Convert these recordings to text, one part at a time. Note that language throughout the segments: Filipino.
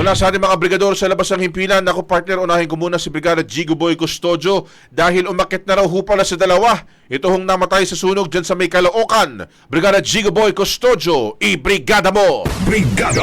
Mula sa ating mga brigador sa labas ng himpilan, ako partner, unahin ko muna si Brigada Jigo Boy Custodio dahil umakit na raw ho pala sa dalawa. Ito hong namatay sa sunog dyan sa may Caloocan. Brigada Jigo Boy Custodio, i-brigada mo! Brigada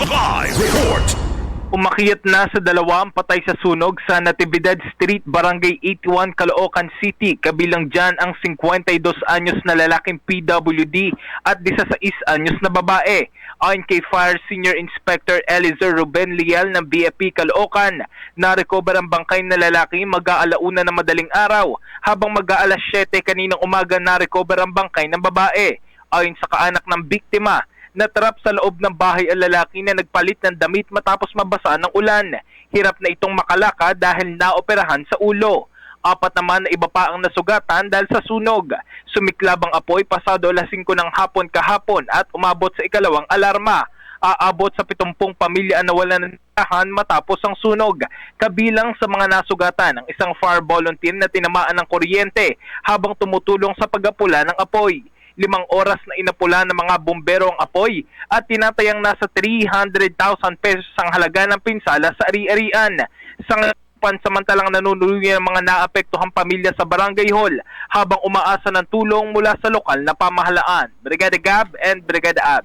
Live Report. Umakyat na sa dalawa ang patay sa sunog sa Natividad Street, Barangay 81, Caloocan City. Kabilang dyan ang 52 anyos na lalaking PWD at 16 anyos na babae. Ayon kay Fire Senior Inspector Elizer Ruben Lial ng BFP Caloocan, na-recover ang bangkay na lalaki mag-aalauna na madaling araw, habang mag-aalas 7 kaninang umaga na-recover ang bangkay ng babae. Ayon sa kaanak ng biktima, natrap sa loob ng bahay ang lalaki na nagpalit ng damit matapos mabasa ng ulan. Hirap na itong makalaka dahil naoperahan sa ulo. 4 naman na iba pa ang nasugatan dahil sa sunog. Sumiklab ang apoy pasado alas 5 ng hapon kahapon at umabot sa ikalawang alarma. Aabot sa 70 pamilya ang nawalan ng tirahan matapos ang sunog. Kabilang sa mga nasugatan ang isang fire volunteer na tinamaan ng kuryente habang tumutulong sa pag-apula ng apoy. 5 oras na inapula ng mga bumbero ang apoy at tinatayang nasa 300,000 pesos ang halaga ng pinsala sa ari-arian. Sa pansamantalang nanunuluyan ng mga naapektuhang pamilya sa Barangay Hall habang umaasa ng tulong mula sa lokal na pamahalaan. Brigada Gab and Brigada Ab.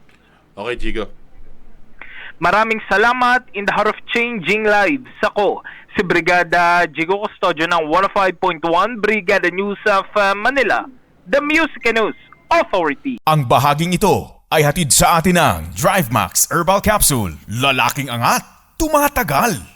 Okay, Jigo. Maraming salamat. In the heart of changing lives, ako si Brigada Jigo Custodio ng 105.1 Brigada News of Manila, the Music News Authority. Ang bahaging ito ay hatid sa atin ng DriveMax Herbal Capsule. Lalaking angat, tumatagal.